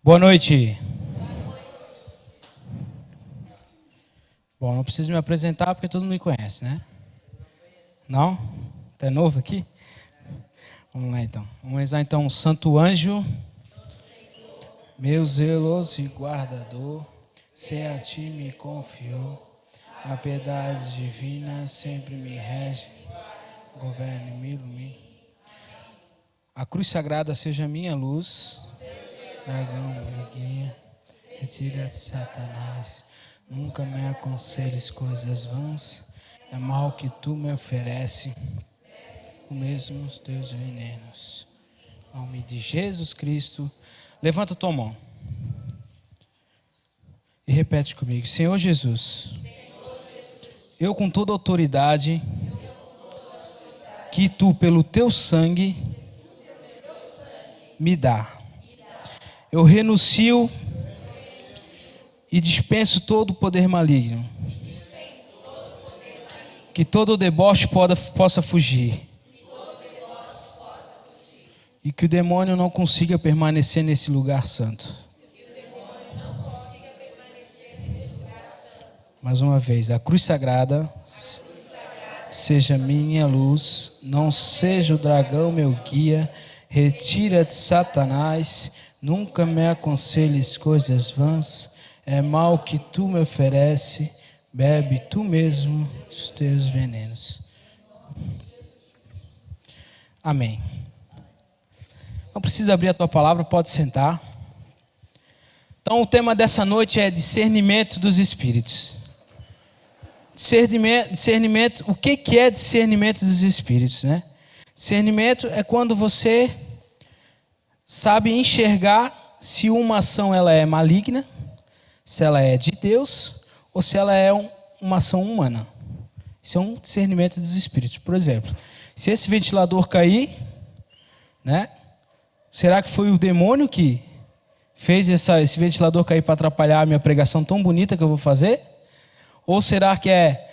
Boa noite. Bom, não preciso me apresentar porque todo mundo me conhece, né? Não? Tá novo aqui? Vamos lá então. Vamos rezar então. Santo anjo, meu zeloso e guardador, se a ti me confiou, a piedade divina sempre me rege, governe e me ilumine. A cruz sagrada seja minha luz, dragão me guia, retira de Satanás, nunca me aconselhes coisas vãs, é mal que tu me oferece, o mesmo os teus venenos. Em nome de Jesus Cristo, levanta tua mão e repete comigo: Senhor Jesus, eu com toda a autoridade que tu pelo teu sangue me dá, eu renuncio e dispenso todo o poder maligno, que todo o deboche possa fugir, e que o demônio não consiga permanecer nesse lugar santo. Mais uma vez, a cruz sagrada seja minha luz, não seja o dragão meu guia, retira de Satanás, nunca me aconselhes coisas vãs, é mal que tu me oferece, bebe tu mesmo os teus venenos. Amém. Não precisa abrir a tua palavra, pode sentar. Então o tema dessa noite é discernimento dos espíritos. Discernimento, o que é discernimento dos espíritos, né? Discernimento é quando você sabe enxergar se uma ação ela é maligna, se ela é de Deus ou se ela é uma ação humana. Isso é um discernimento dos espíritos. Por exemplo, se esse ventilador cair, né? Será que foi o demônio que fez esse ventilador cair para atrapalhar a minha pregação tão bonita que eu vou fazer? Ou será que é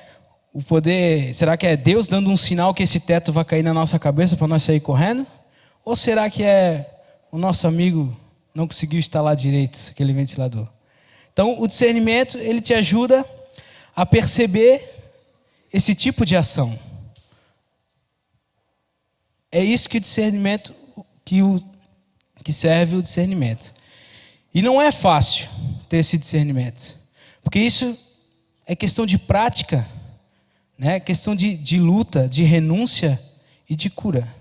o poder? Será que é Deus dando um sinal que esse teto vai cair na nossa cabeça para nós sair correndo? Ou será que é o nosso amigo não conseguiu instalar direito aquele ventilador? Então, o discernimento, ele te ajuda a perceber esse tipo de ação. É isso que o discernimento, que serve o discernimento. E não é fácil ter esse discernimento, porque isso é questão de prática, né? Questão de luta, de renúncia e de cura.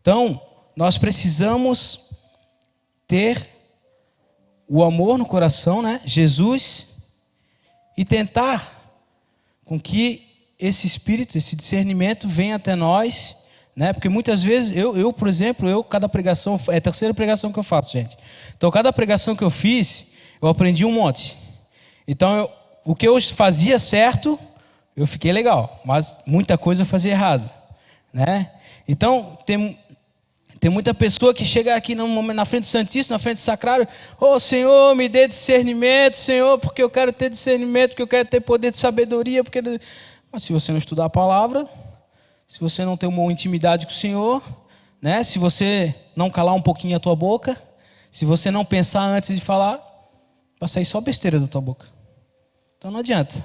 Então, nós precisamos ter o amor no coração, né? Jesus, e tentar com que esse espírito, esse discernimento venha até nós, né? Porque muitas vezes, por exemplo, cada pregação, é a terceira pregação que eu faço, gente. Então, cada pregação que eu fiz, eu aprendi um monte. Então, o que eu fazia certo, eu fiquei legal, mas muita coisa eu fazia errado, né? Então, tem muita pessoa que chega aqui na frente do Santíssimo, na frente do Sacrário: ô Senhor, me dê discernimento, Senhor, porque eu quero ter discernimento, porque eu quero ter poder de sabedoria, Mas se você não estudar a palavra, se você não ter uma intimidade com o Senhor, né? Se você não calar um pouquinho a tua boca, se você não pensar antes de falar, vai sair só besteira da tua boca. Então não adianta.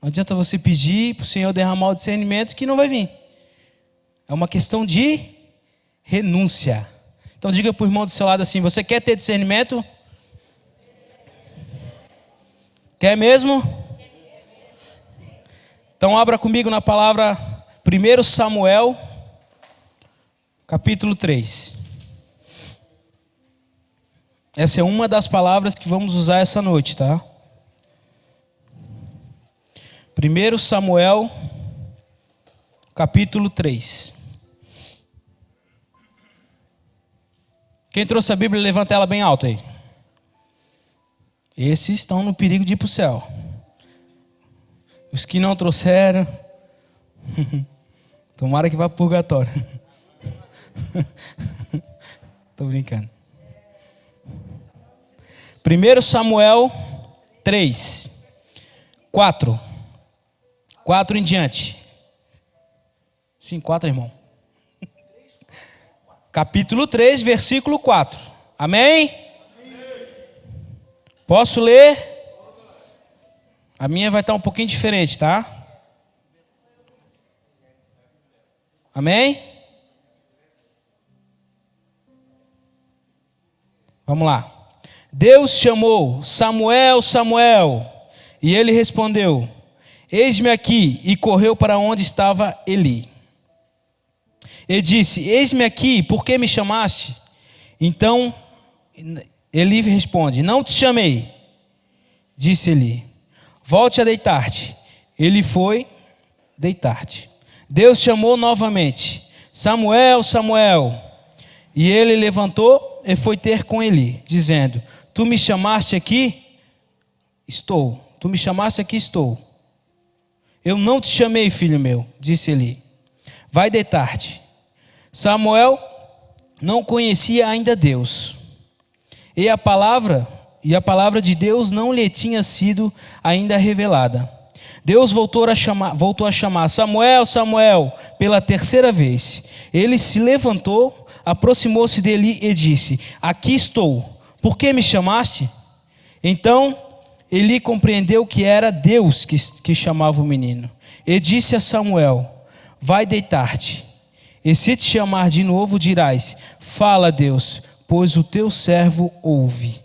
Não adianta você pedir para o Senhor derramar o discernimento que não vai vir. É uma questão de renúncia. Então diga para o irmão do seu lado assim: você quer ter discernimento? Quer mesmo? Então abra comigo na palavra 1 Samuel, capítulo 3. Essa é uma das palavras que vamos usar essa noite, tá? 1 Samuel, capítulo 3. Quem trouxe a Bíblia, levanta ela bem alta aí. Esses estão no perigo de ir para o céu. Os que não trouxeram, tomara que vá para o purgatório. Estou brincando. 1 Samuel 3, 4 em diante. Sim, 4, irmão. Capítulo 3, versículo 4. Amém? Posso ler? A minha vai estar um pouquinho diferente, tá? Amém? Vamos lá. Deus chamou: Samuel, Samuel. E ele respondeu: Eis-me aqui. E correu para onde estava Eli. Ele disse: Eis-me aqui, por que me chamaste? Então Eli responde: Não te chamei. Disse Eli: Volte a deitar-te. Ele foi deitar-te. Deus chamou novamente: Samuel, Samuel. E ele levantou e foi ter com Eli, dizendo: Tu me chamaste aqui? Estou. Tu me chamaste aqui? Estou. Eu não te chamei, filho meu, disse Eli. Vai deitar-te. Samuel não conhecia ainda Deus. E a palavra de Deus não lhe tinha sido ainda revelada. Deus voltou a chamar Samuel, Samuel, pela terceira vez. Ele se levantou, aproximou-se dele e disse: Aqui estou. Por que me chamaste? Então Eli compreendeu que era Deus que chamava o menino. E disse a Samuel: Vai deitar-te. E se te chamar de novo, dirás: Fala, Deus, pois o teu servo ouve.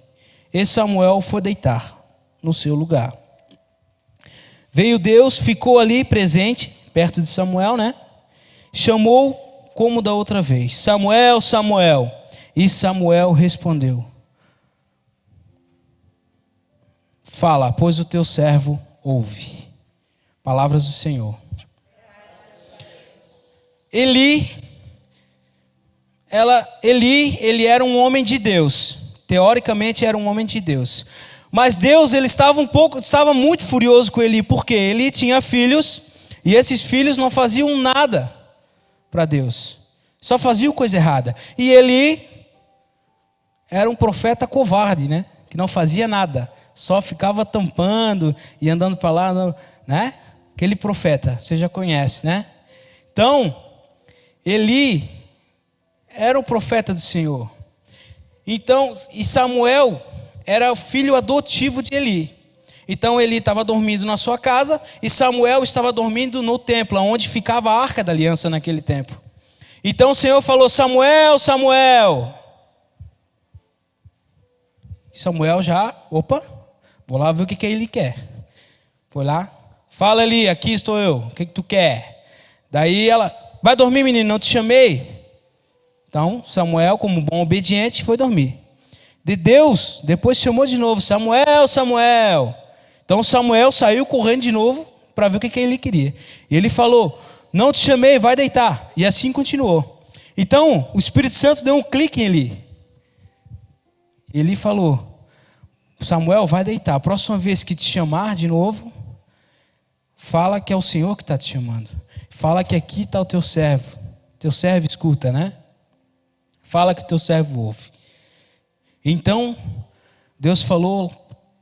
E Samuel foi deitar no seu lugar. Veio Deus, ficou ali presente, perto de Samuel, né? Chamou como da outra vez: Samuel, Samuel. E Samuel respondeu: Fala, pois o teu servo ouve. Palavras do Senhor. Eli, ele era um homem de Deus. Teoricamente era um homem de Deus. Mas Deus, ele estava muito furioso com Eli, porque ele tinha filhos, e esses filhos não faziam nada para Deus. Só faziam coisa errada. E Eli era um profeta covarde, né? Que não fazia nada. Só ficava tampando e andando para lá, né? Aquele profeta, você já conhece, né? Então, Eli era o profeta do Senhor. Então, e Samuel era o filho adotivo de Eli. Então Eli estava dormindo na sua casa e Samuel estava dormindo no templo, onde ficava a Arca da Aliança naquele tempo. Então o Senhor falou: Samuel, Samuel. Samuel já, vou lá ver o que ele quer. Foi lá: Fala, Eli, aqui estou eu, o que tu quer? Daí ela: Vai dormir, menino, não te chamei. Então Samuel, como bom obediente, foi dormir. Deus depois chamou de novo: Samuel, Samuel. Então Samuel saiu correndo de novo para ver o que ele queria. E ele falou: Não te chamei, vai deitar. E assim continuou. Então o Espírito Santo deu um clique em Eli. Ele falou: Samuel, vai deitar. A próxima vez que te chamar de novo, fala que é o Senhor que está te chamando. Fala que aqui está o teu servo. Teu servo escuta, né? Fala que teu servo ouve. Então, Deus falou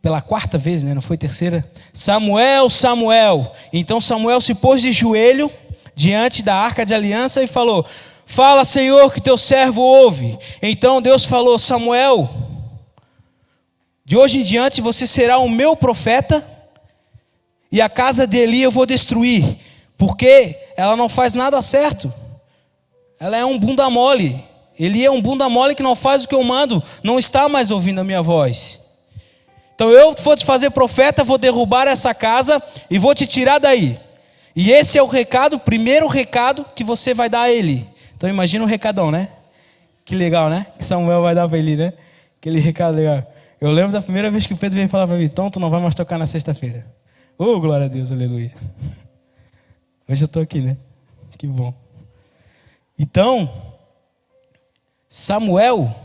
pela quarta vez, né? Não foi terceira: Samuel, Samuel. Então Samuel se pôs de joelho diante da Arca de Aliança e falou: Fala, Senhor, que teu servo ouve. Então Deus falou: Samuel, de hoje em diante você será o meu profeta, e a casa de Eli eu vou destruir, porque ela não faz nada certo. Ela é um bunda mole. Eli é um bunda mole que não faz o que eu mando, não está mais ouvindo a minha voz. Então eu vou te fazer profeta, vou derrubar essa casa e vou te tirar daí. E esse é o recado, o primeiro recado que você vai dar a Eli. Então imagina um recadão, né? Que legal, né? Que Samuel vai dar para Eli, né? Aquele recado legal. Eu lembro da primeira vez que o Pedro veio falar para mim: Tom, tu não vai mais tocar na sexta-feira. Oh, glória a Deus, aleluia. Hoje eu estou aqui, né? Que bom. Então, Samuel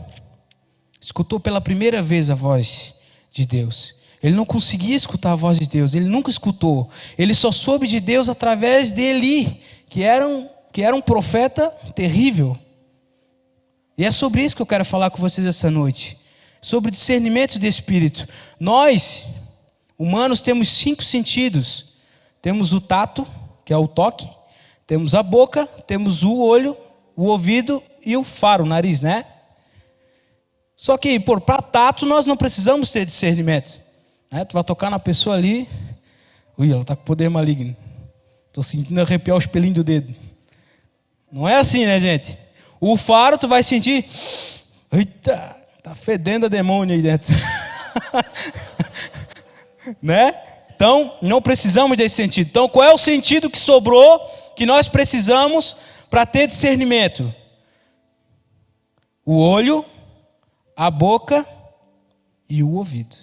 escutou pela primeira vez a voz de Deus. Ele não conseguia escutar a voz de Deus, ele nunca escutou. Ele só soube de Deus através de Eli, que era um profeta terrível. E é sobre isso que eu quero falar com vocês essa noite. Sobre discernimento de espírito. Nós, humanos, temos 5 sentidos. Temos o tato, que é o toque. Temos a boca, temos o olho, o ouvido e o faro, o nariz, né? Só que, para tato, nós não precisamos ter discernimento. Tu vai tocar na pessoa ali, ui, ela está com poder maligno. Estou sentindo arrepiar os pelinhos do dedo. Não é assim, né, gente? O faro, tu vai sentir, eita, está fedendo a demônio aí dentro. Né? Então, não precisamos desse sentido. Então, qual é o sentido que sobrou, que nós precisamos para ter discernimento? O olho, a boca e o ouvido.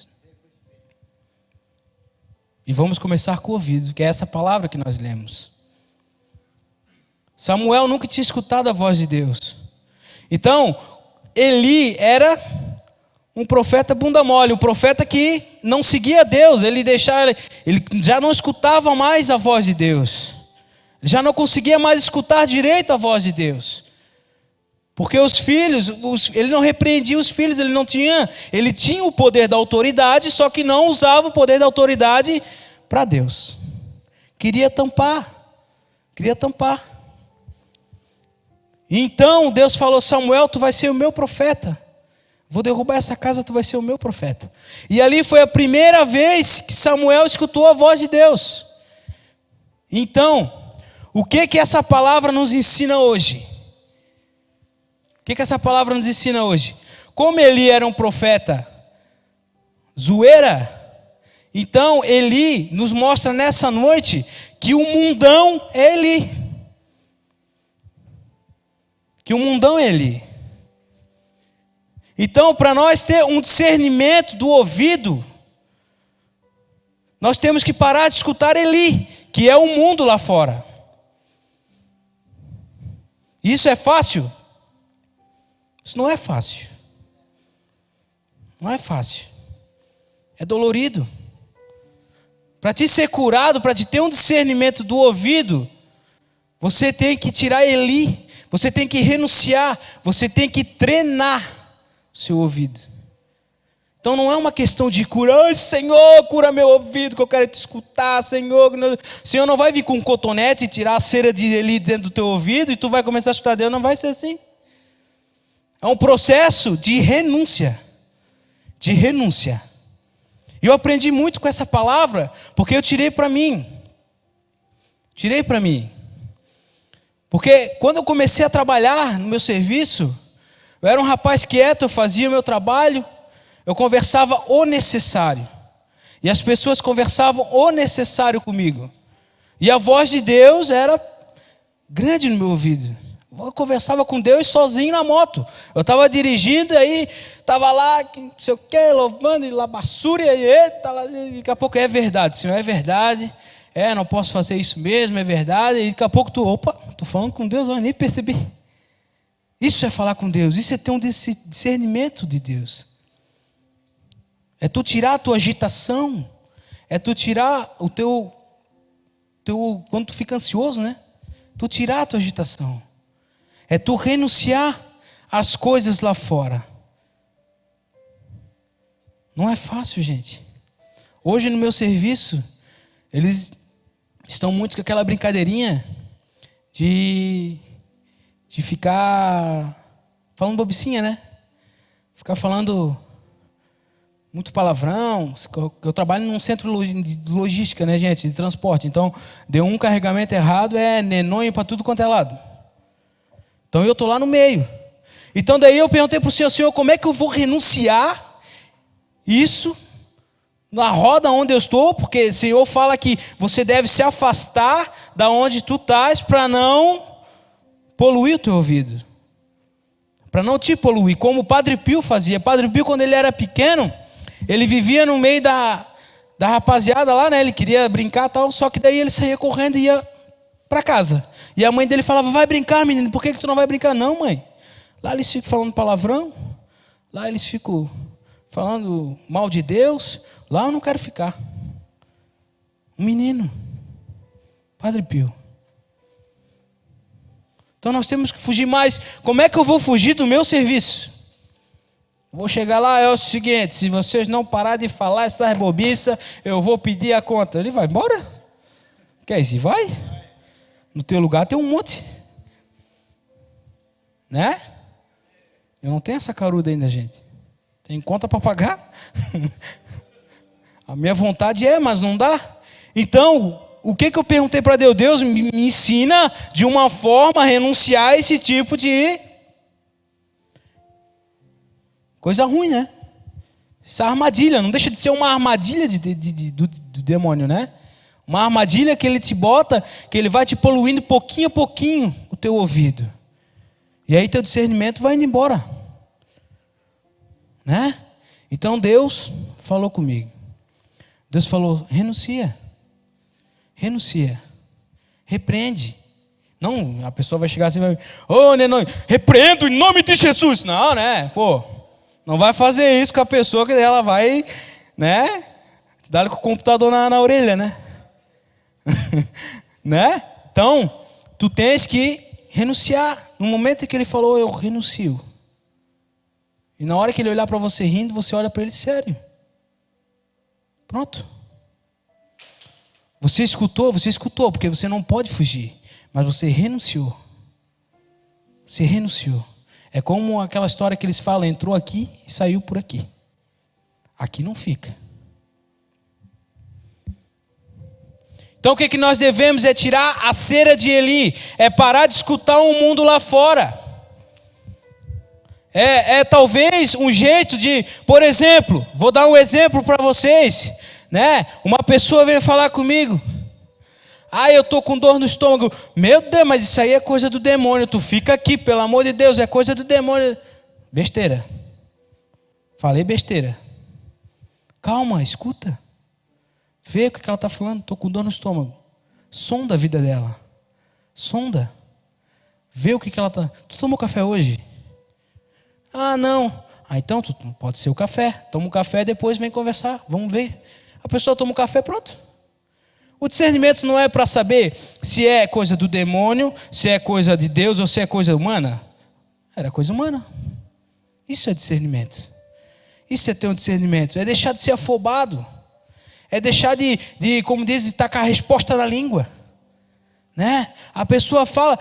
E vamos começar com o ouvido, que é essa palavra que nós lemos. Samuel nunca tinha escutado a voz de Deus. Então, Eli era um profeta bunda mole, um profeta que não seguia Deus, ele já não escutava mais a voz de Deus. Ele já não conseguia mais escutar direito a voz de Deus. Porque os filhos, ele não repreendia os filhos, ele tinha o poder da autoridade, só que não usava o poder da autoridade para Deus. Queria tampar. Então Deus falou: Samuel, tu vai ser o meu profeta. Vou derrubar essa casa, tu vai ser o meu profeta. E ali foi a primeira vez que Samuel escutou a voz de Deus. Então, o que essa palavra nos ensina hoje? O que essa palavra nos ensina hoje? Como Eli era um profeta zoeira, então Eli nos mostra nessa noite que o mundão é Eli. Então, para nós ter um discernimento do ouvido, nós temos que parar de escutar Eli, que é o mundo lá fora. Isso é fácil? Isso não é fácil. Não é fácil. É dolorido. Para te ser curado, para te ter um discernimento do ouvido, você tem que tirar Eli, você tem que renunciar, você tem que treinar o seu ouvido. Então não é uma questão de cura. Ai, Senhor, cura meu ouvido que eu quero te escutar, Senhor. O Senhor não vai vir com um cotonete e tirar a cera de Eli dentro do teu ouvido e tu vai começar a escutar Deus. Não vai ser assim. É um processo de renúncia. E eu aprendi muito com essa palavra, porque eu tirei para mim. Porque quando eu comecei a trabalhar no meu serviço, eu era um rapaz quieto, eu fazia o meu trabalho, eu conversava o necessário. E as pessoas conversavam o necessário comigo. E a voz de Deus era grande no meu ouvido. Eu conversava com Deus sozinho na moto. Eu estava dirigindo, aí estava lá, não sei o que, louvando, e lá basura, e eita, daqui a pouco é verdade, Senhor, é verdade. Não posso fazer isso mesmo, é verdade. E daqui a pouco estou falando com Deus, eu nem percebi. Isso é falar com Deus, isso é ter um discernimento de Deus. É tu tirar a tua agitação, é tu tirar o teu quando tu fica ansioso, né? Tu tirar a tua agitação. É tu renunciar às coisas lá fora. Não é fácil, gente. Hoje no meu serviço, eles estão muito com aquela brincadeirinha de ficar falando bobicinha, né? Ficar falando muito palavrão. Eu trabalho num centro de logística, né, gente? De transporte. Então, deu um carregamento errado, é nenonho para tudo quanto é lado. Então eu estou lá no meio. Então daí eu perguntei para o Senhor, como é que eu vou renunciar isso na roda onde eu estou? Porque o Senhor fala que você deve se afastar da onde tu estás para não poluir o teu ouvido. Para não te poluir, como o Padre Pio fazia. Padre Pio, quando ele era pequeno, ele vivia no meio da rapaziada lá, né? Ele queria brincar e tal, só que daí ele saía correndo e ia para casa. E a mãe dele falava, vai brincar, menino, por que tu não vai brincar? Não, mãe. Lá eles ficam falando palavrão, lá eles ficam falando mal de Deus, lá eu não quero ficar. Um menino, Padre Pio. Então nós temos que fugir mais. Como é que eu vou fugir do meu serviço? Vou chegar lá, é o seguinte, se vocês não pararem de falar essas bobiças, eu vou pedir a conta. Ele vai embora? Quer isso? Vai? No teu lugar tem um monte. Né? Eu não tenho essa caruda ainda, gente. Tem conta para pagar? A minha vontade é, mas não dá. Então, o que eu perguntei para Deus? Deus me ensina de uma forma a renunciar a esse tipo de coisa ruim, né? Essa armadilha, não deixa de ser uma armadilha do demônio, né? Uma armadilha que ele te bota, que ele vai te poluindo pouquinho a pouquinho o teu ouvido. E aí teu discernimento vai indo embora. Né? Então Deus falou comigo. Deus falou, renuncia. Renuncia. Repreende. Não, a pessoa vai chegar assim e vai, Nenão, repreendo em nome de Jesus. Não, né? Pô, não vai fazer isso com a pessoa que ela vai, né? Dar com o computador na orelha, né? Né? Então, tu tens que renunciar. No momento em que ele falou, eu renuncio. E na hora que ele olhar para você rindo, você olha para ele sério. Pronto. Você escutou, porque você não pode fugir. Mas você renunciou. Você renunciou. É como aquela história que eles falam, entrou aqui e saiu por aqui. Aqui não fica. Então o que nós devemos é tirar a cera de Eli. É parar de escutar o mundo lá fora. É talvez um jeito de, por exemplo, vou dar um exemplo para vocês, né? Uma pessoa veio falar comigo. Eu estou com dor no estômago. Meu Deus, mas isso aí é coisa do demônio. Tu fica aqui, pelo amor de Deus, é coisa do demônio. Besteira. Falei besteira. Calma, escuta. Vê o que ela está falando. Estou com dor no estômago. Sonda a vida dela. Sonda. Vê o que ela está. Tu tomou café hoje? Não. Então pode ser o café. Toma um café, depois vem conversar. Vamos ver. A pessoa toma um café, pronto. O discernimento não é para saber se é coisa do demônio, se é coisa de Deus ou se é coisa humana. Era coisa humana. Isso é discernimento. Isso é ter um discernimento. É deixar de ser afobado. É deixar de como diz, tacar a resposta na língua. Né? A pessoa fala,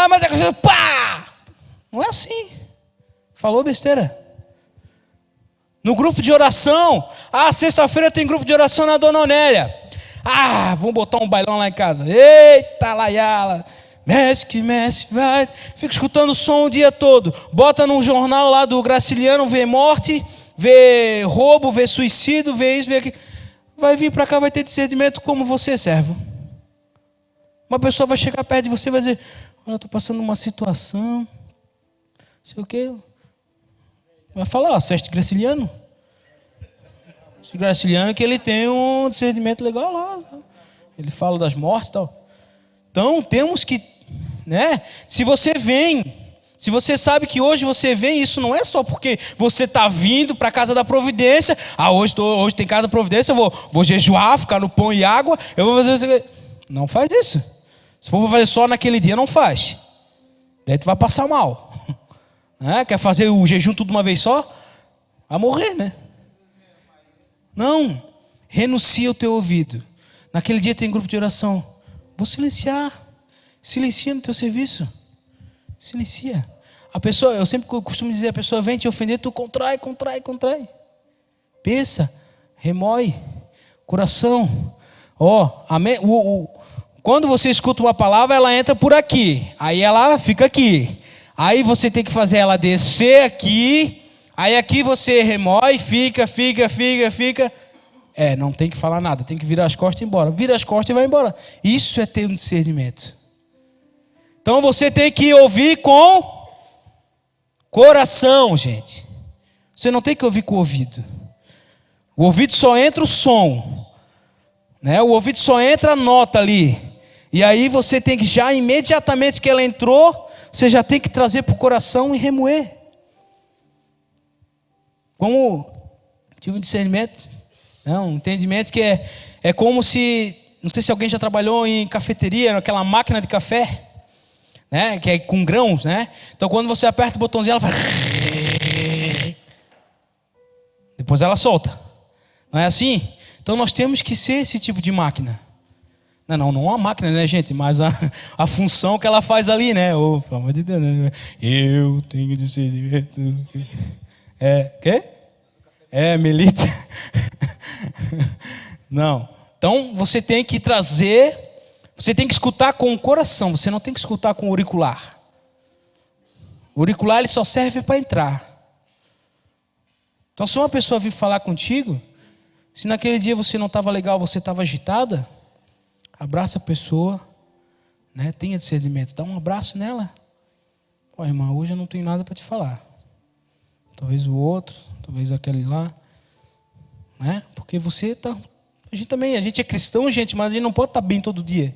mas pá! Não é assim. Falou besteira. No grupo de oração. Sexta-feira tem grupo de oração na Dona Onélia. Vamos botar um bailão lá em casa. Eita, laiala. Mexe que mexe, vai. Fica escutando o som o dia todo. Bota num jornal lá do Graciliano, vê morte, vê roubo, vê suicídio, vê isso, vê aquilo. Vai vir para cá, vai ter discernimento como você, servo. Uma pessoa vai chegar perto de você e vai dizer, olha, eu estou passando uma situação. Não sei o quê. Vai falar, assiste Graciliano. Esse Graciliano que ele tem um discernimento legal lá. Ele fala das mortes e tal. Então temos que, né? Se você sabe que hoje você vem, isso não é só porque você está vindo para a casa da providência. Hoje tem casa da providência, eu vou jejuar, ficar no pão e água. Eu vou fazer isso. Não faz isso. Se for fazer só naquele dia, não faz. Daí tu vai passar mal. Quer fazer o jejum tudo uma vez só? Vai morrer, né? Não. Renuncia o teu ouvido. Naquele dia tem grupo de oração. Vou silenciar. Silencia no teu serviço. Silencia. A pessoa, eu sempre costumo dizer, a pessoa vem te ofender, tu contrai. Pensa, remói, coração. Quando você escuta uma palavra, ela entra por aqui. Aí ela fica aqui. Aí você tem que fazer ela descer aqui. Aí aqui você remói, fica. Não tem que falar nada, tem que virar as costas e ir embora. Vira as costas e vai embora. Isso é ter um discernimento. Então você tem que ouvir com coração, gente. Você não tem que ouvir com o ouvido. O ouvido só entra o som, né? O ouvido só entra a nota ali. E aí você tem que já imediatamente que ela entrou, você já tem que trazer para o coração e remoer. Como tive um discernimento, um entendimento que é como se, não sei se alguém já trabalhou em cafeteria, naquela máquina de café, né, que é com grãos, né? Então quando você aperta o botãozinho, ela faz, depois ela solta. Não é assim? Então nós temos que ser esse tipo de máquina. Não a máquina, né, gente? Mas a função que ela faz ali, né? Pelo amor de Deus, né? Eu tenho discernimento. Quê? Melita. Não. Então, você tem que trazer, você tem que escutar com o coração, você não tem que escutar com o auricular. O auricular ele só serve para entrar. Então, se uma pessoa vir falar contigo, se naquele dia você não estava legal, você estava agitada, abraça a pessoa, né? Tenha discernimento, dá um abraço nela. Ó, irmã, hoje eu não tenho nada para te falar. Talvez o outro, talvez aquele lá, né? Porque você está... A gente é cristão, gente, mas a gente não pode estar bem todo dia.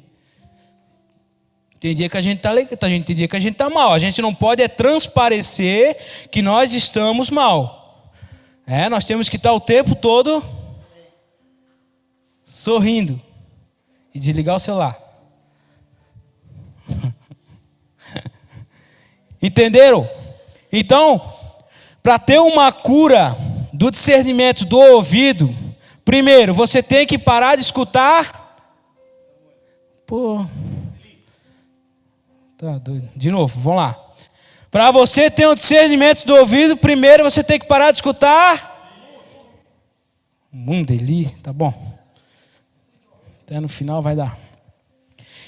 Tem dia que a gente está legal, tem dia que a gente está mal. A gente não pode transparecer que nós estamos mal. Nós temos que estar o tempo todo sorrindo e desligar o celular. Entenderam? Então, para ter uma cura do discernimento do ouvido, primeiro, você tem que parar de escutar. Tá doido. De novo, vamos lá. Para você ter um discernimento do ouvido, primeiro você tem que parar de escutar. Mundeli, tá bom. Até no final vai dar.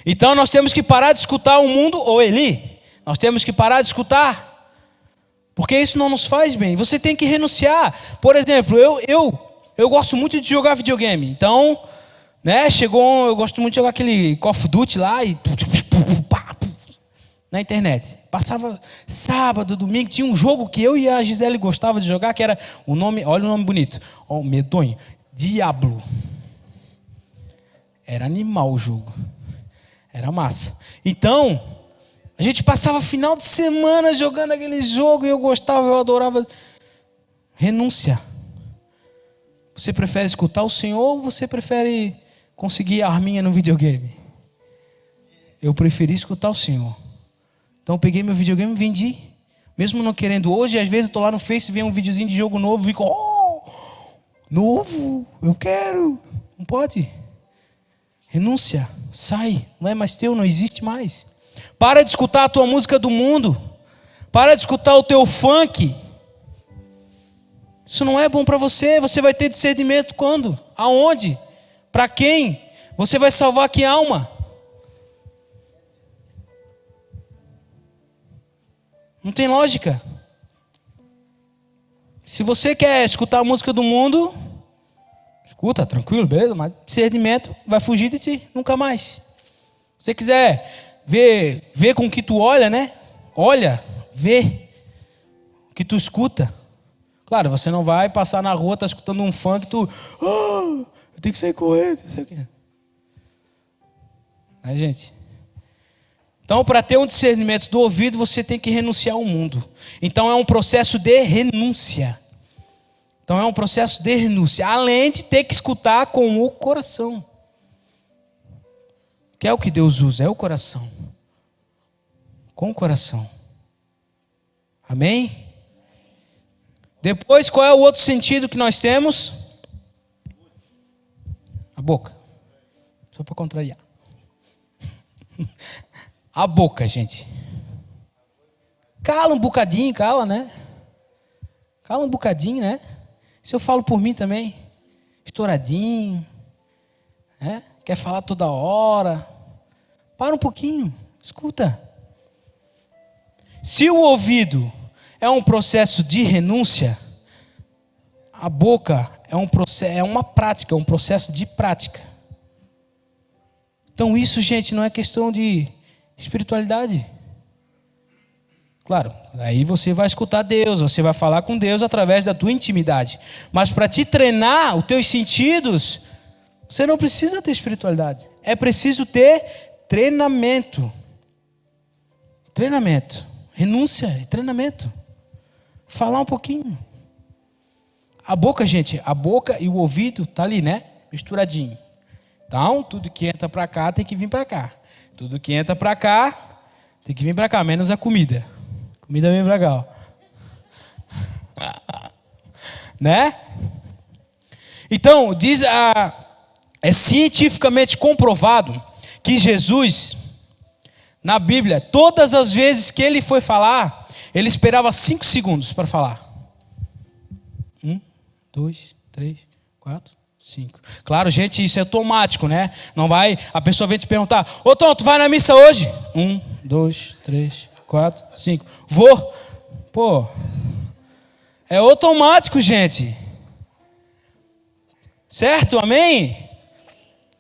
Então nós temos que parar de escutar o mundo, ou Eli. Nós temos que parar de escutar. Porque isso não nos faz bem. Você tem que renunciar. Por exemplo, eu gosto muito de jogar videogame. Então, né, eu gosto muito de jogar aquele Call of Duty lá e na internet. Passava sábado, domingo, tinha um jogo que eu e a Gisele gostava de jogar, que era o nome, olha o nome bonito, medonho, Diablo. Era animal o jogo. Era massa. Então, a gente passava final de semana jogando aquele jogo e eu gostava, eu adorava. Renúncia. Você prefere escutar o Senhor ou você prefere conseguir a arminha no videogame? Eu preferi escutar o Senhor. Então eu peguei meu videogame e vendi. Mesmo não querendo. Hoje, às vezes, eu estou lá no Face e vem um videozinho de jogo novo e fico, novo, eu quero. Não pode. Renúncia, sai. Não é mais teu, não existe mais. Para de escutar a tua música do mundo. Para de escutar o teu funk. Isso não é bom para você. Você vai ter discernimento quando? Aonde? Para quem? Você vai salvar que alma? Não tem lógica. Se você quer escutar a música do mundo, escuta, tranquilo, beleza? Mas discernimento vai fugir de ti, nunca mais. Se você quiser ver com o que tu olha, né? Olha, vê o que tu escuta. Claro, você não vai passar na rua, tá escutando um funk, eu tenho que sair correndo, não sei o quê. Gente. Então, para ter um discernimento do ouvido, você tem que renunciar ao mundo. Então, é um processo de renúncia. Além de ter que escutar com o coração. Que é o que Deus usa, é o coração. Com o coração. Amém? Depois, qual é o outro sentido que nós temos? A boca. Só para contrariar. A boca, gente. Cala um bocadinho, né? Cala um bocadinho, né? Se eu falo por mim também, estouradinho, né? Quer falar toda hora. Para um pouquinho, escuta. Se o ouvido é um processo de renúncia, a boca é uma prática, um processo de prática. Então isso, gente, não é questão de espiritualidade. Claro, aí você vai escutar Deus, você vai falar com Deus através da tua intimidade. Mas para te treinar os teus sentidos, você não precisa ter espiritualidade. É preciso ter treinamento. Treinamento. Renúncia e treinamento. Falar um pouquinho. A boca, gente, a boca e o ouvido tá ali, né? Misturadinho. Então, tudo que entra para cá tem que vir para cá. Tudo que entra para cá tem que vir para cá, menos a comida. Comida vem para cá, ó. Né? Então, é cientificamente comprovado que Jesus, na Bíblia, todas as vezes que ele foi falar, ele esperava 5 segundos para falar. 1, 2, 3, 4, 5. Claro, gente, isso é automático, né? Não vai, a pessoa vem te perguntar: ô Tom, tu vai na missa hoje? 1, 2, 3, 4, 5. Vou. Pô, é automático, gente. Certo? Amém?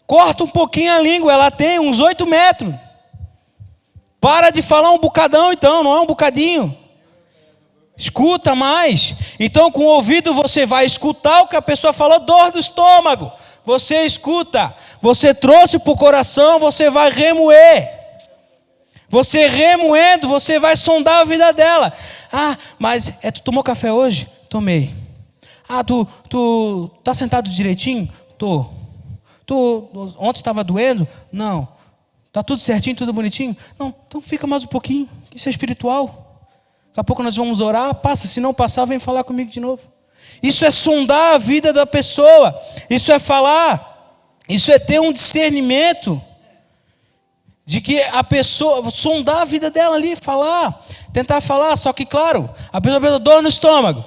Corta um pouquinho a língua, ela tem uns 8 metros. Para de falar um bocadão então, não é um bocadinho. Escuta mais. Então com o ouvido você vai escutar o que a pessoa falou, dor do estômago. Você escuta. Você trouxe para o coração, você vai remoer. Você remoendo, você vai sondar a vida dela. Ah, mas tu tomou café hoje? Tomei. Ah, tu tá sentado direitinho? Tô. Tu ontem estava doendo? Não. Tá tudo certinho, tudo bonitinho? Não. Então fica mais um pouquinho. Isso é espiritual. Daqui a pouco nós vamos orar. Passa, se não passar, vem falar comigo de novo. Isso é sondar a vida da pessoa. Isso é falar. Isso é ter um discernimento de que a pessoa, sondar a vida dela ali, falar, tentar falar, só que claro, a pessoa pensa, dor no estômago.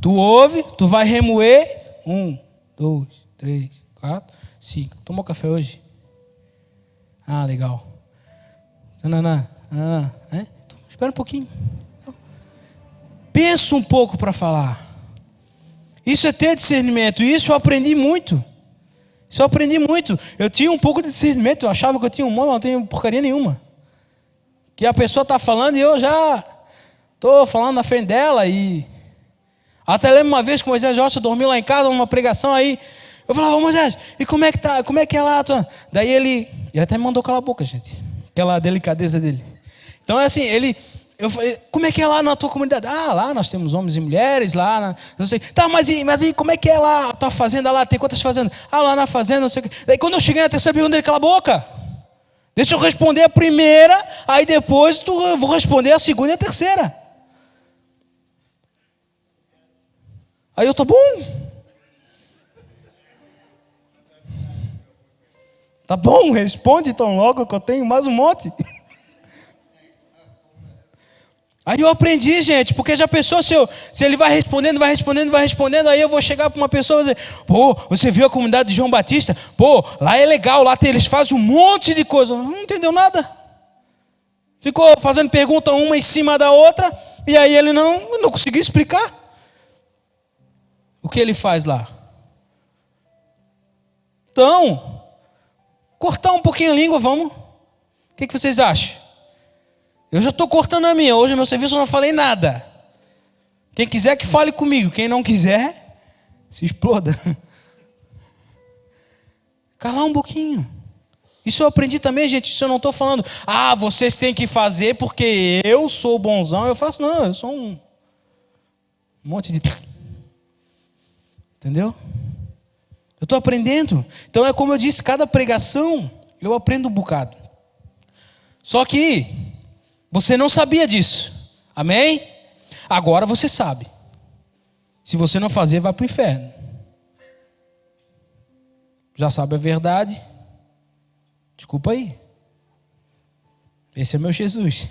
Tu ouve, tu vai remoer. 1, 2, 3, 4, 5. Tomou café hoje? Ah, legal. Espera um pouquinho. Pensa um pouco para falar. Isso é ter discernimento. Isso eu aprendi muito. Eu tinha um pouco de discernimento. Eu achava que eu tinha mas não tenho porcaria nenhuma. Que a pessoa está falando e eu já estou falando na frente dela. E até lembro uma vez que o Moisés Joshua dormiu lá em casa, numa pregação aí. Eu falava: Moisés, e como é que tá? Como é que é lá? Daí ele até me mandou calar a boca, gente. Aquela delicadeza dele. Então é assim, eu falei: como é que é lá na tua comunidade? Ah, lá nós temos homens e mulheres, lá, não sei. Tá, mas e como é que é lá a tua fazenda lá? Tem quantas fazendas? Ah, lá na fazenda, não sei o que. Daí quando eu cheguei na terceira pergunta, ele: cala a boca. Deixa eu responder a primeira, aí depois eu vou responder a segunda e a terceira. Aí eu: tá bom. Tá bom, responde então logo que eu tenho mais um monte. Aí eu aprendi, gente, porque já pensou se ele vai respondendo, aí eu vou chegar para uma pessoa e dizer: pô, você viu a comunidade de João Batista? Pô, lá é legal, lá eles fazem um monte de coisa. Não entendeu nada. Ficou fazendo pergunta uma em cima da outra, e aí ele não conseguiu explicar o que ele faz lá. Então, cortar um pouquinho a língua, vamos? O que vocês acham? Eu já estou cortando a minha. Hoje no meu serviço eu não falei nada. Quem quiser que fale comigo. Quem não quiser, se exploda. Calar um pouquinho. Isso eu aprendi também, gente. Isso eu não estou falando: ah, vocês têm que fazer porque eu sou bonzão. Eu faço, não. Eu sou um monte de... Entendeu? Eu estou aprendendo. Então é como eu disse, cada pregação eu aprendo um bocado. Só que você não sabia disso. Amém? Agora você sabe. Se você não fazer, vai para o inferno. Já sabe a verdade. Desculpa aí. Esse é meu Jesus.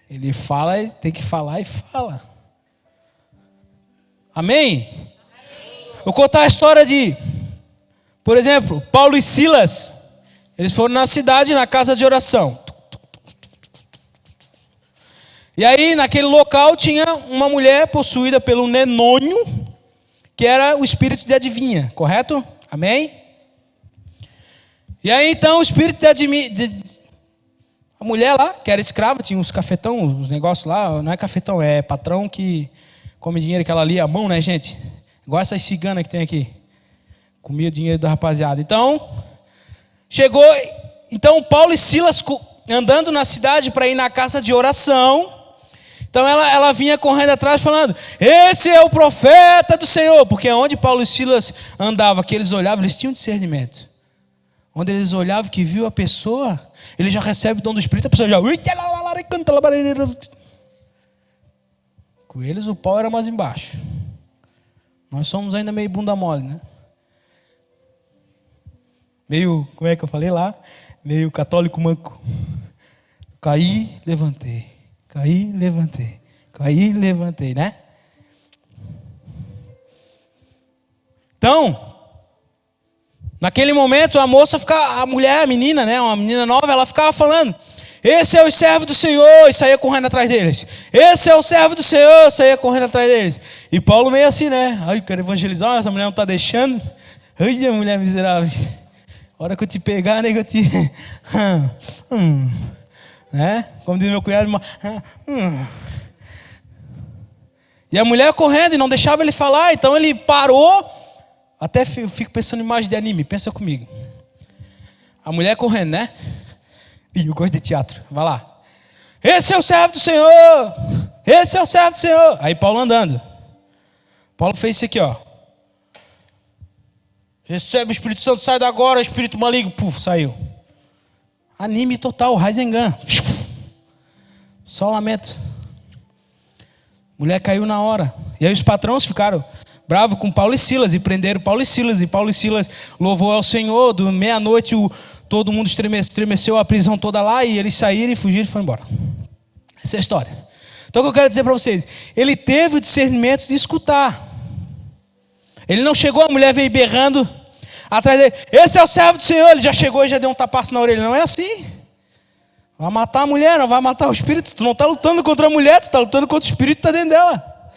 Ele fala, tem que falar e fala. Amém? Vou contar a história de... Por exemplo, Paulo e Silas, eles foram na cidade, na casa de oração. E aí, naquele local, tinha uma mulher possuída pelo demônio, que era o espírito de adivinha, correto? Amém? E aí, então, o espírito a mulher lá, que era escrava, tinha uns cafetão, uns negócios lá, não é cafetão, é patrão que come dinheiro, que ela lia a mão, né, gente? Igual essas ciganas que tem aqui. Comia o dinheiro da rapaziada. Então, chegou... Então, Paulo e Silas andando na cidade para ir na casa de oração. Então, ela vinha correndo atrás falando: esse é o profeta do Senhor. Porque onde Paulo e Silas andavam, que eles olhavam, eles tinham discernimento. Onde eles olhavam, que viu a pessoa, ele já recebe o dom do Espírito. A pessoa já... Com eles o pau era mais embaixo. Nós somos ainda meio bunda mole, né? Meio, como é que eu falei lá? Meio católico manco. Caí, levantei. Caí, levantei. Aí levantei, né? Então, naquele momento, a mulher, a menina, né? Uma menina nova, ela ficava falando: esse é o servo do Senhor, e saía correndo atrás deles. Esse é o servo do Senhor, e saía correndo atrás deles. E Paulo meio assim, né? Ai, quero evangelizar, essa mulher não está deixando. Ai, a mulher miserável. A hora que eu te pegar, né, que eu te... né? Como diz meu cunhado, E a mulher correndo e não deixava ele falar, então ele parou. Até eu fico pensando em imagem de anime, pensa comigo. A mulher correndo, né? Ih, eu gosto de teatro, vai lá. Esse é o servo do Senhor! Esse é o servo do Senhor! Aí Paulo andando. Paulo fez isso aqui, ó. Recebe o Espírito Santo, sai da agora, espírito maligno. Puf, saiu. Anime total, Rasengan. Só lamento. Mulher caiu na hora. E aí os patrões ficaram bravos com Paulo e Silas e prenderam Paulo e Silas. E Paulo e Silas louvou ao Senhor. Do meia-noite todo mundo estremeceu a prisão toda lá. E eles saíram e fugiram e foram embora. Essa é a história. Então o que eu quero dizer para vocês. Ele teve o discernimento de escutar. Ele não chegou, a mulher veio berrando atrás dele. Esse é o servo do Senhor. Ele já chegou e já deu um tapaço na orelha. Não é assim. Vai matar a mulher, não vai matar o espírito. Tu não está lutando contra a mulher, tu está lutando contra o espírito que está dentro dela.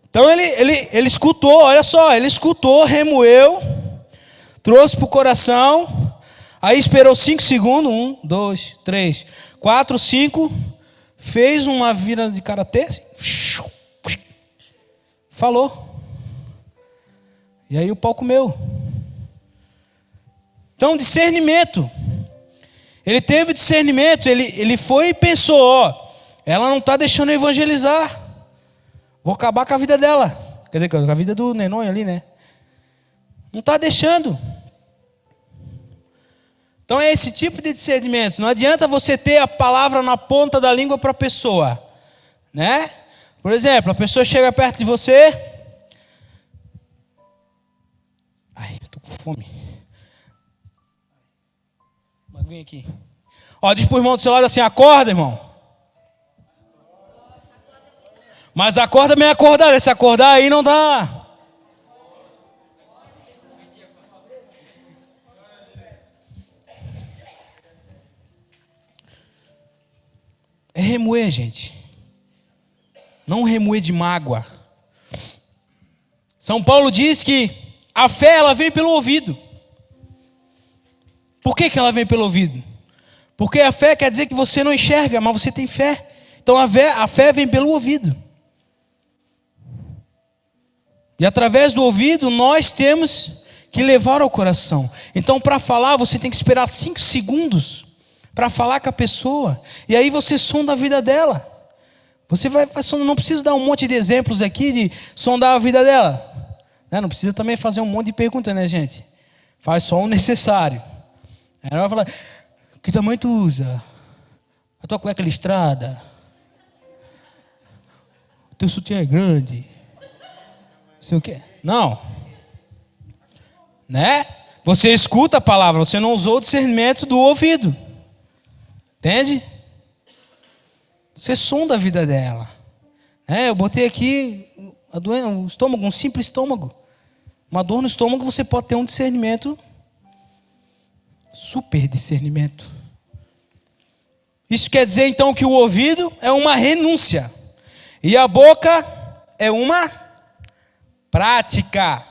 Então ele escutou, olha só, ele escutou, remoeu, trouxe para o coração, aí esperou 5 segundos, 1, 2, 3, 4, 5, fez uma vira de karatê, assim, falou. E aí o pau comeu. Então, discernimento. Ele teve discernimento, ele foi e pensou, ó, ela não está deixando eu evangelizar. Vou acabar com a vida dela. Quer dizer, com a vida do neném ali, né? Não está deixando. Então é esse tipo de discernimento. Não adianta você ter a palavra na ponta da língua para a pessoa, né? Por exemplo, a pessoa chega perto de você. Ai, eu tô com fome. Uma aguinha aqui. Ó, diz pro irmão do seu lado assim: acorda, irmão. Mas acorda bem acordado. Se acordar aí não dá. É remoer, gente. Não remoer de mágoa. São Paulo diz que a fé, ela vem pelo ouvido. Por que ela vem pelo ouvido? Porque a fé quer dizer que você não enxerga, mas você tem fé. Então a fé vem pelo ouvido. E através do ouvido nós temos que levar ao coração. Então para falar você tem que esperar 5 segundos para falar com a pessoa. E aí você sonda a vida dela. Você vai não precisa dar um monte de exemplos aqui de sondar a vida dela. Não precisa também fazer um monte de perguntas, né, gente? Faz só o necessário. Ela vai falar: que tamanho tu usa? A tua cueca listrada? O teu sutiã é grande? Sei o quê? Não. Né? Você escuta a palavra, você não usou o discernimento do ouvido. Entende? Você sonda a vida dela. Eu botei aqui a doença, um estômago, um simples estômago. Uma dor no estômago, você pode ter um discernimento, super discernimento. Isso quer dizer então que o ouvido é uma renúncia. E a boca é uma prática.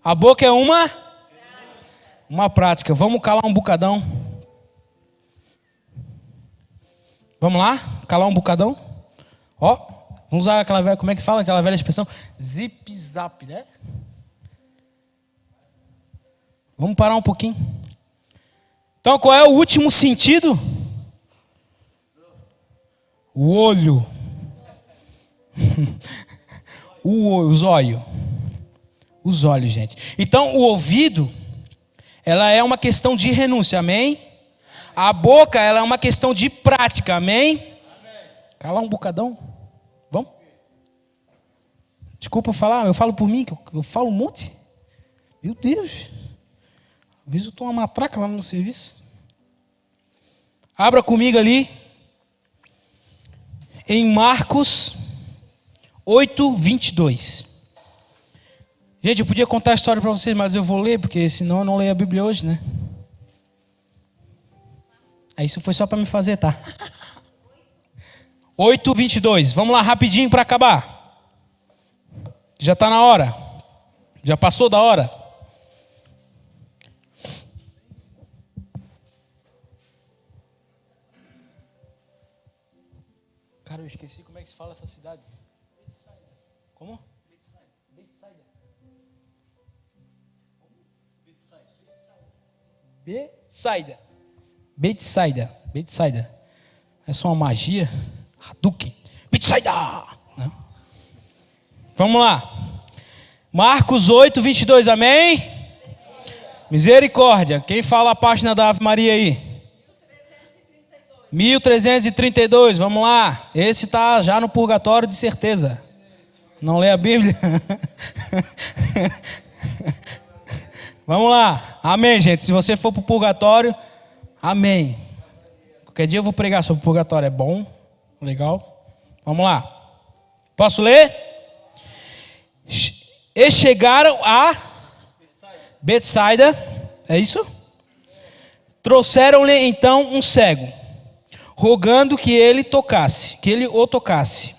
A boca é uma prática. Vamos calar um bocadão. Vamos lá? Calar um bocadão? Ó, vamos usar aquela velha, como é que se fala? Aquela velha expressão, zip zap, né? Vamos parar um pouquinho. Então qual é o último sentido? O olho. Os olhos. Os olhos, gente. Então o ouvido, ela é uma questão de renúncia, amém? A boca, ela é uma questão de prática, amém? Calar um bocadão. Vamos? Desculpa falar, eu falo por mim, que eu falo um monte. Meu Deus. Às vezes eu estou uma matraca lá no serviço. Abra comigo ali. em Marcos 8, 22. Gente, eu podia contar a história para vocês, mas eu vou ler, porque senão eu não leio a Bíblia hoje, né? Isso foi só para me fazer, tá? 8, 22. Vamos lá, rapidinho para acabar. Já está na hora. Já passou da hora. Cara, eu esqueci como é que se fala essa cidade. Como? Betsaida. É só uma magia. Hadouken. Betsaida. Não. Vamos lá. Marcos 8, 22. Amém? Misericórdia. Quem fala a página da Ave Maria aí? 1332. Vamos lá. Esse está já no purgatório de certeza. Não lê a Bíblia? Vamos lá. Amém, gente. Se você for para o purgatório, amém. Qualquer dia eu vou pregar sobre o purgatório. É bom? Legal? Vamos lá. Posso ler? E chegaram a Betsaida. É isso? Trouxeram-lhe então um cego, rogando que ele o tocasse.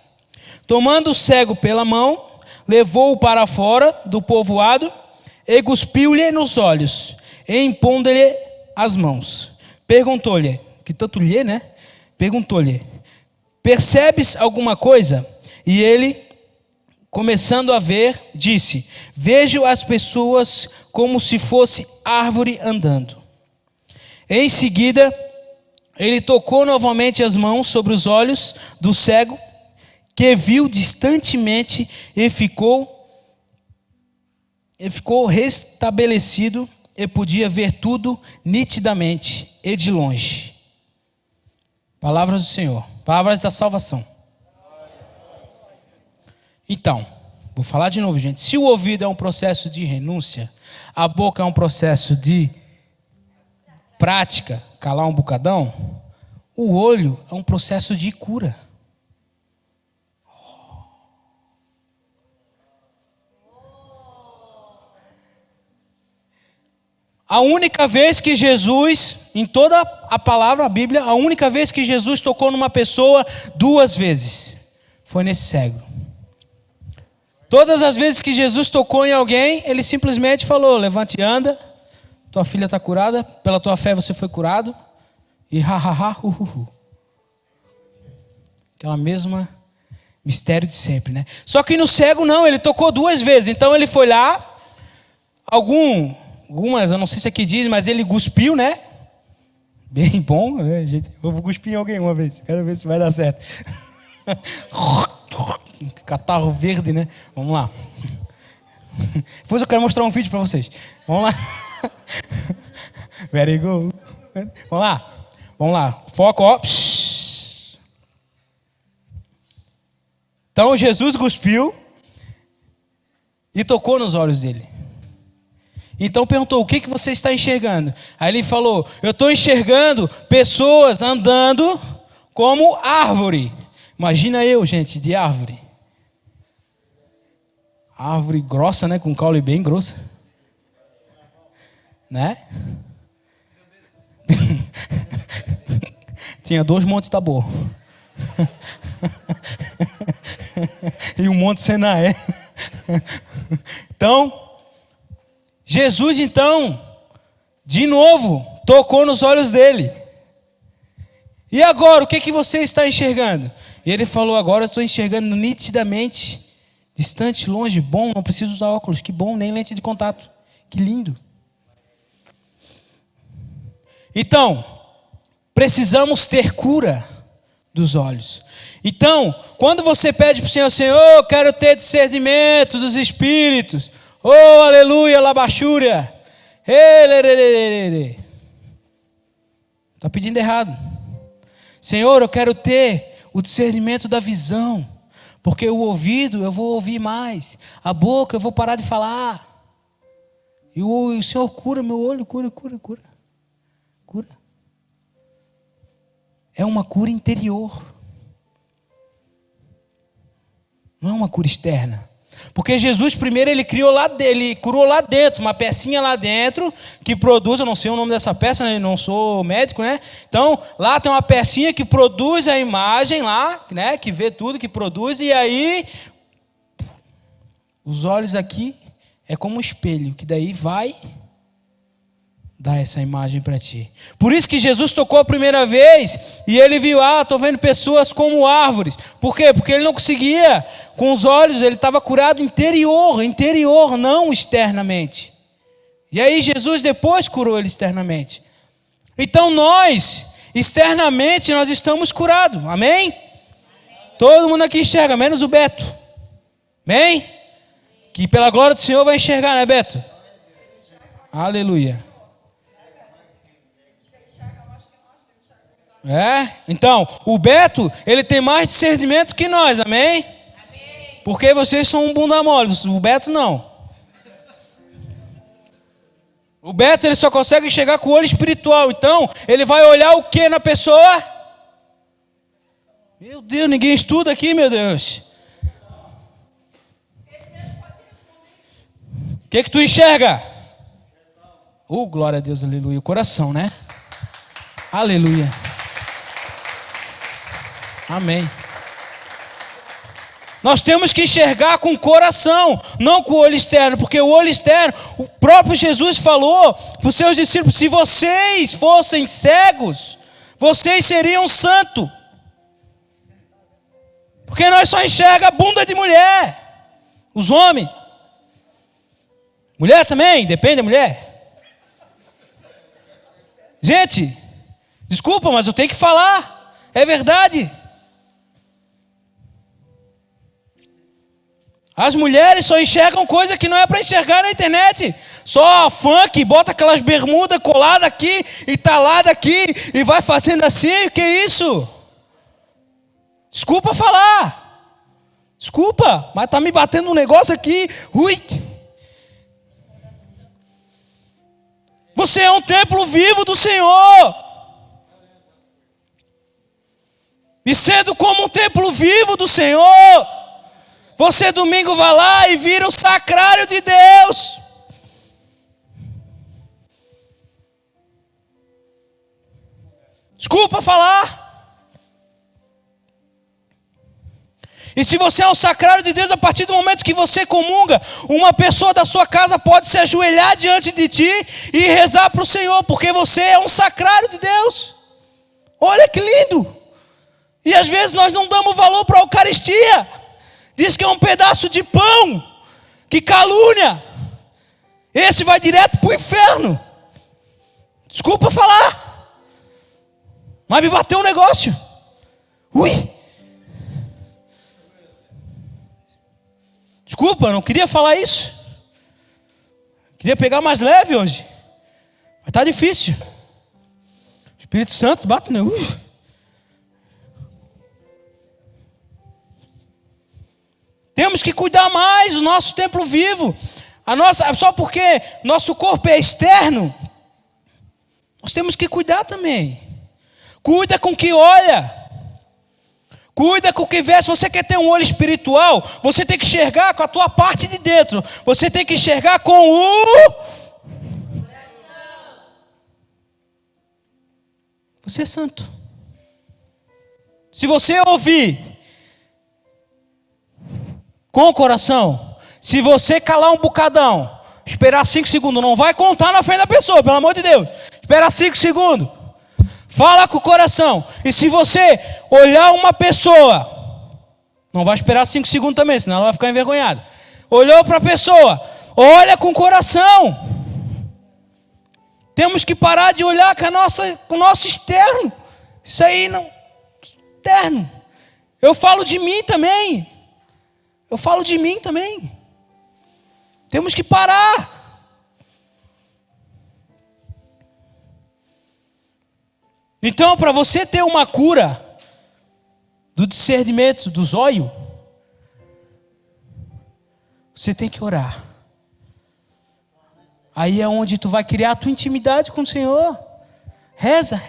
Tomando o cego pela mão, levou-o para fora do povoado e cuspiu-lhe nos olhos, e impondo-lhe as mãos. Perguntou-lhe, que tanto lhe, né? Perguntou-lhe: percebes alguma coisa? E ele, começando a ver, disse: vejo as pessoas como se fosse árvore andando. Em seguida, ele tocou novamente as mãos sobre os olhos do cego, que viu distantemente e ficou restabelecido e podia ver tudo nitidamente e de longe. Palavras do Senhor, palavras da salvação. Então, vou falar de novo, gente. Se o ouvido é um processo de renúncia, a boca é um processo de prática, calar um bocadão, o olho é um processo de cura. A única vez que Jesus, em toda a palavra, a Bíblia, a única vez que Jesus tocou numa pessoa 2 vezes, foi nesse cego. Todas as vezes que Jesus tocou em alguém, ele simplesmente falou: levante e anda, tua filha está curada, pela tua fé você foi curado, e aquela mesma mistério de sempre, né? Só que no cego não, ele tocou 2 vezes, então ele foi lá, algumas, eu não sei se aqui diz, mas ele cuspiu, né? Bem bom, né, gente? Eu vou cuspir em alguém uma vez, quero ver se vai dar certo. Catarro verde, né? Vamos lá. Depois eu quero mostrar um vídeo para vocês. Vamos lá. Very good. Vamos lá. Foco, ó. Então Jesus cuspiu e tocou nos olhos dele. Então perguntou: o que você está enxergando? Aí ele falou: eu estou enxergando pessoas andando como árvore. Imagina eu, gente, de árvore. Árvore grossa, né? Com caule bem grosso. Né? Tinha 2 montes Tabor. E um monte Senaé. Então, Jesus, então, de novo, tocou nos olhos dele. E agora, o que você está enxergando? E ele falou: agora eu estou enxergando nitidamente, distante, longe, bom, não preciso usar óculos, que bom, nem lente de contato, que lindo. Então, precisamos ter cura dos olhos. Então, quando você pede para o Senhor: Senhor, eu quero ter discernimento dos espíritos, oh, aleluia, labachúria, está pedindo errado. Senhor, eu quero ter o discernimento da visão, porque o ouvido eu vou ouvir mais, a boca eu vou parar de falar, e o Senhor cura meu olho, cura. É uma cura interior. Não é uma cura externa. Porque Jesus primeiro ele curou lá dentro, uma pecinha lá dentro que produz, eu não sei o nome dessa peça, né? Eu não sou médico, né? Então lá tem uma pecinha que produz a imagem lá, né? Que vê tudo, que produz, e aí os olhos aqui é como um espelho, que daí vai dar essa imagem para ti. Por isso que Jesus tocou a primeira vez e ele viu, estou vendo pessoas como árvores. Por quê? Porque ele não conseguia, com os olhos, ele estava curado interior, não externamente. E aí Jesus depois curou ele externamente. Então nós, externamente, nós estamos curados. Amém? Todo mundo aqui enxerga, menos o Beto. Amém? Que pela glória do Senhor vai enxergar, né, Beto? Aleluia. Então, o Beto, ele tem mais discernimento que nós, amém? Porque vocês são um bunda mole, o Beto não. O Beto, ele só consegue enxergar com o olho espiritual, então, ele vai olhar o que na pessoa? Meu Deus, ninguém estuda aqui, meu Deus. O que tu enxerga? Glória a Deus, aleluia, o coração, né? Aleluia. Amém. Nós temos que enxergar com o coração, não com o olho externo, porque o olho externo, o próprio Jesus falou para os seus discípulos, se vocês fossem cegos, vocês seriam santos. Porque nós só enxerga a bunda de mulher, os homens. Mulher também, depende da mulher. Gente, desculpa, mas eu tenho que falar, é verdade. As mulheres só enxergam coisa que não é para enxergar na internet. Só funk, bota aquelas bermudas coladas aqui, entalada aqui, e vai fazendo assim, que isso? Desculpa falar. Desculpa, mas tá me batendo um negócio aqui. Ui. Você é um templo vivo do Senhor. E sendo como um templo vivo do Senhor, você domingo vai lá e vira o sacrário de Deus. Desculpa falar. E se você é um sacrário de Deus, a partir do momento que você comunga, uma pessoa da sua casa pode se ajoelhar diante de ti e rezar para o Senhor, porque você é um sacrário de Deus. Olha que lindo. E às vezes nós não damos valor para a Eucaristia. Diz que é um pedaço de pão, que calúnia. Esse vai direto para o inferno. Desculpa falar, mas me bateu um negócio. Ui. Desculpa, não queria falar isso. Queria pegar mais leve hoje. Mas está difícil. O Espírito Santo bate no negócio. Temos que cuidar mais do nosso templo vivo. Só porque nosso corpo é externo, nós temos que cuidar também. Cuida com o que olha. Cuida com o que vê. Se você quer ter um olho espiritual, você tem que enxergar com a tua parte de dentro. Você tem que enxergar com o coração. Você é santo. Se você ouvir com o coração, se você calar um bocadão, esperar 5 segundos, não vai contar na frente da pessoa, pelo amor de Deus. Espera 5 segundos. Fala com o coração. E se você olhar uma pessoa, não vai esperar 5 segundos também, senão ela vai ficar envergonhada. Olhou para a pessoa, olha com o coração. Temos que parar de olhar com o nosso externo. Isso aí não... externo. Eu falo de mim também. Temos que parar. Então, para você ter uma cura do discernimento do zóio, você tem que orar. Aí é onde tu vai criar a tua intimidade com o Senhor. Reza.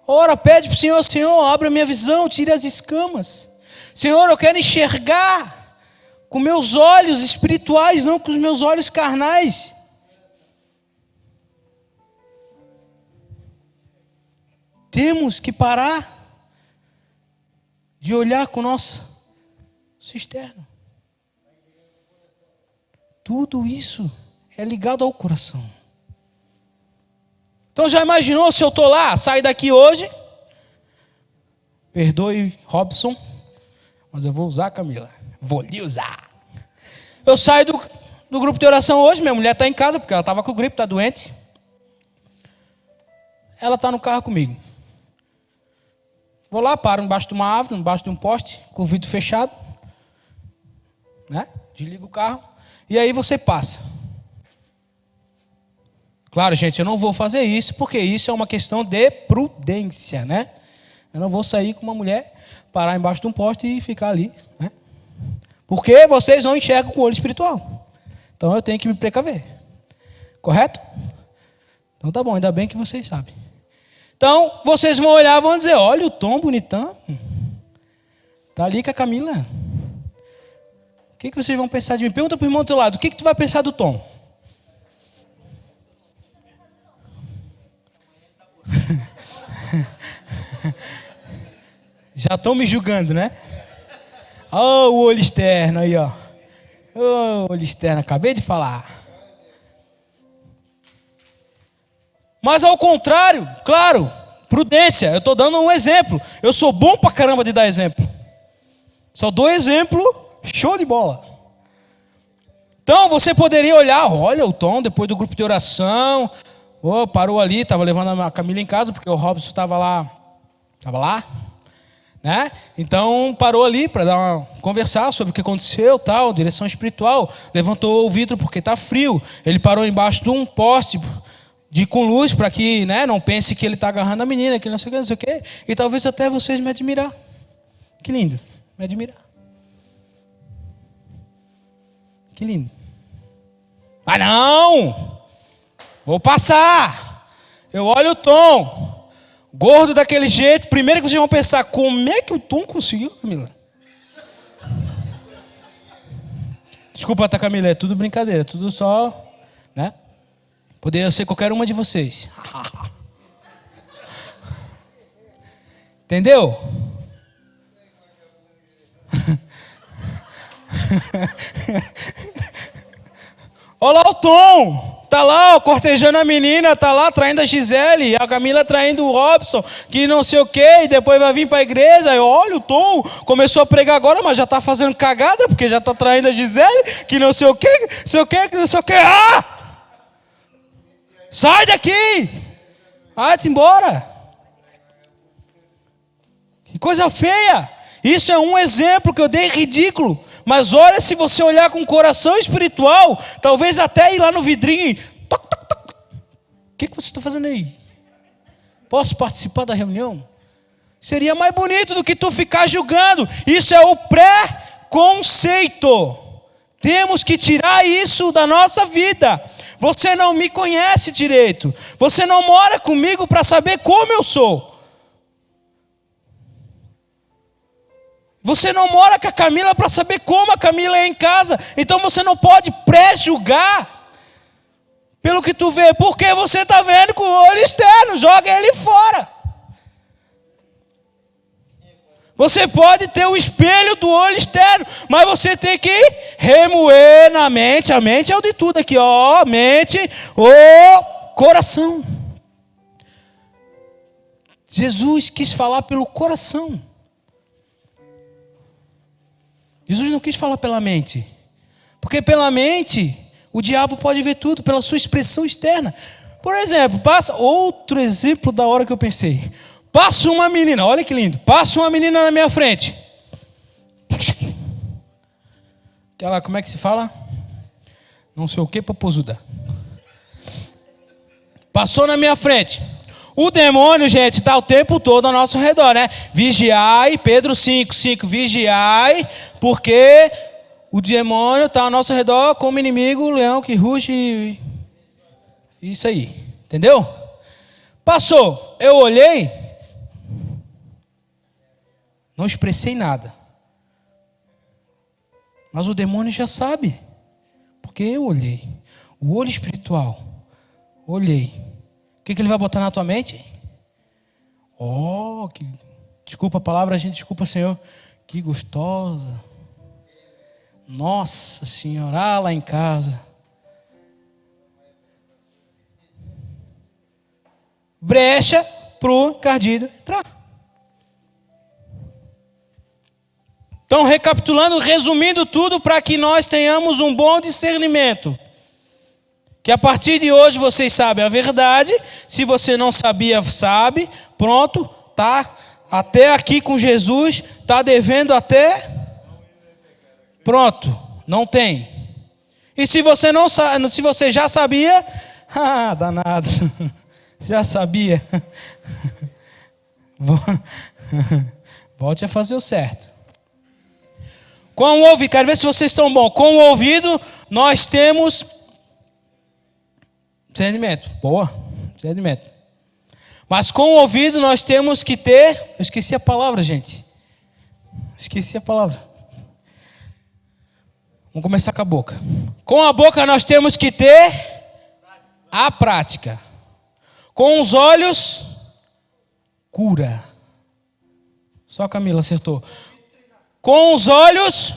Ora, pede para o Senhor, Senhor, abre a minha visão, tire as escamas. Senhor, eu quero enxergar com meus olhos espirituais, não com os meus olhos carnais. Temos que parar de olhar com o nosso externo. Tudo isso é ligado ao coração. Então já imaginou se eu estou lá, saio daqui hoje, perdoe Robson, mas eu vou usar, Camila, vou lhe usar. Eu saio do grupo de oração hoje, minha mulher está em casa, porque ela estava com gripe, está doente. Ela está no carro comigo. Vou lá, paro embaixo de uma árvore, embaixo de um poste, com o vidro fechado, né? Desligo o carro, e aí você passa. Claro, gente, eu não vou fazer isso, porque isso é uma questão de prudência, né? Eu não vou sair com uma mulher, parar embaixo de um poste e ficar ali, né? Porque vocês não enxergam com o olho espiritual. Então eu tenho que me precaver. Correto? Então tá bom, ainda bem que vocês sabem. Então vocês vão olhar e vão dizer, olha o Tom bonitão. Tá ali com a Camila. O que vocês vão pensar de mim? Pergunta para o irmão do teu lado, o que tu vai pensar do Tom? Já estão me julgando, né? Ó, o olho externo aí, ó. Ô, olho externo, acabei de falar. Mas ao contrário, claro, prudência. Eu estou dando um exemplo. Eu sou bom pra caramba de dar exemplo. Só dou exemplo, show de bola. Então você poderia olhar, olha o Tom, depois do grupo de oração, parou ali, estava levando a Camila em casa, porque o Robson estava lá, né? Então parou ali para conversar sobre o que aconteceu, tal, direção espiritual, levantou o vidro porque está frio, ele parou embaixo de um poste com luz para que, né, não pense que ele está agarrando a menina, que não sei o que, e talvez até vocês me admirar. Que lindo, me admirar. Que lindo. Mas não! Vou passar. Eu olho o Tom. Gordo daquele jeito. Primeiro que vocês vão pensar, como é que o Tom conseguiu, Camila? Desculpa, tá, Camila? É tudo brincadeira. Tudo só, né? Poderia ser qualquer uma de vocês. Entendeu? Olha lá o Tom, tá lá cortejando a menina, tá lá traindo a Gisele, a Camila traindo o Robson, que não sei o que, e depois vai vir para a igreja. Aí, olha o Tom, começou a pregar agora, mas já tá fazendo cagada, porque já tá traindo a Gisele, que não sei o que, que não sei o que. Ah! Sai daqui! Vai-te embora! Que coisa feia! Isso é um exemplo que eu dei ridículo. Mas olha, se você olhar com o coração espiritual, talvez até ir lá no vidrinho. Toc, toc, toc. O que você está fazendo aí? Posso participar da reunião? Seria mais bonito do que tu ficar julgando. Isso é o pré-conceito. Temos que tirar isso da nossa vida. Você não me conhece direito. Você não mora comigo para saber como eu sou. Você não mora com a Camila para saber como a Camila é em casa. Então você não pode pré-julgar pelo que tu vê. Porque você está vendo com o olho externo. Joga ele fora. Você pode ter o espelho do olho externo. Mas você tem que remoer na mente. A mente é o de tudo aqui. Ó, mente, o coração. Jesus quis falar pelo coração. Jesus não quis falar pela mente. Porque pela mente, o diabo pode ver tudo, pela sua expressão externa. Por exemplo, passa outro exemplo da hora que eu pensei. Passa uma menina, olha que lindo. Passa uma menina na minha frente. Aquela, como é que se fala? Não sei o que, popozuda. Passou na minha frente. O demônio, gente, está o tempo todo ao nosso redor, né? Vigiai, Pedro 5:5, vigiai, porque o demônio está ao nosso redor como inimigo, o leão que ruge. Isso aí, entendeu? Passou, eu olhei, não expressei nada. Mas o demônio já sabe, porque eu olhei. O olho espiritual, olhei. O que ele vai botar na tua mente? Desculpa a palavra, a gente desculpa, Senhor. Que gostosa. Nossa Senhora, lá em casa. Brecha pro cardido entrar. Então, recapitulando, resumindo tudo, para que nós tenhamos um bom discernimento. Que a partir de hoje vocês sabem a verdade. Se você não sabia, sabe. Pronto, tá até aqui com Jesus, tá devendo até. Pronto, não tem. E se você não sabe, se você já sabia, danado. Já sabia. Volte a fazer o certo. Com o ouvido, quero ver se vocês estão bom. Com o ouvido, nós temos discernimento. Boa, discernimento. Mas com o ouvido, nós temos que ter. Eu esqueci a palavra, gente. Esqueci a palavra. Vamos começar com a boca. Com a boca, nós temos que ter a prática. Com os olhos, cura. Só a Camila acertou. Com os olhos,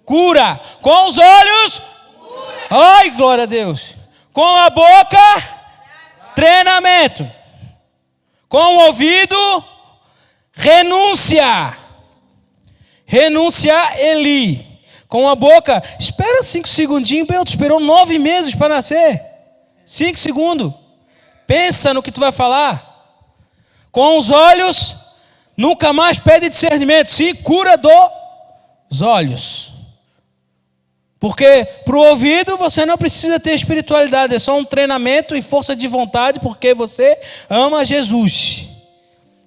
cura. Com os olhos, cura. Ai, glória a Deus. Com a boca, treinamento. Com o ouvido, renúncia. Renúncia, Eli. Com a boca, espera 5 segundinhos. Tu esperou 9 meses para nascer. 5 segundos. Pensa no que tu vai falar. Com os olhos, nunca mais pede discernimento. Se cura dos olhos. Porque para o ouvido você não precisa ter espiritualidade. É só um treinamento e força de vontade. Porque você ama Jesus.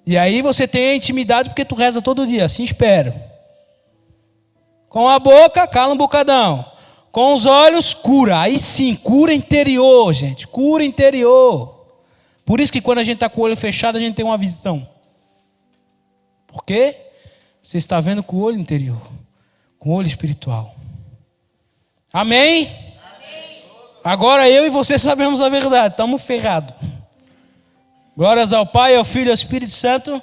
E aí você tem a intimidade porque tu reza todo dia. Assim espero. Com a boca, cala um bocadão. Com os olhos, cura. Aí sim, cura interior, gente. Cura interior. Por isso que quando a gente está com o olho fechado, a gente tem uma visão. Por quê? Você está vendo com o olho interior. Com o olho espiritual. Amém? Amém. Agora eu e você sabemos a verdade. Estamos ferrados. Glórias ao Pai, ao Filho e ao Espírito Santo.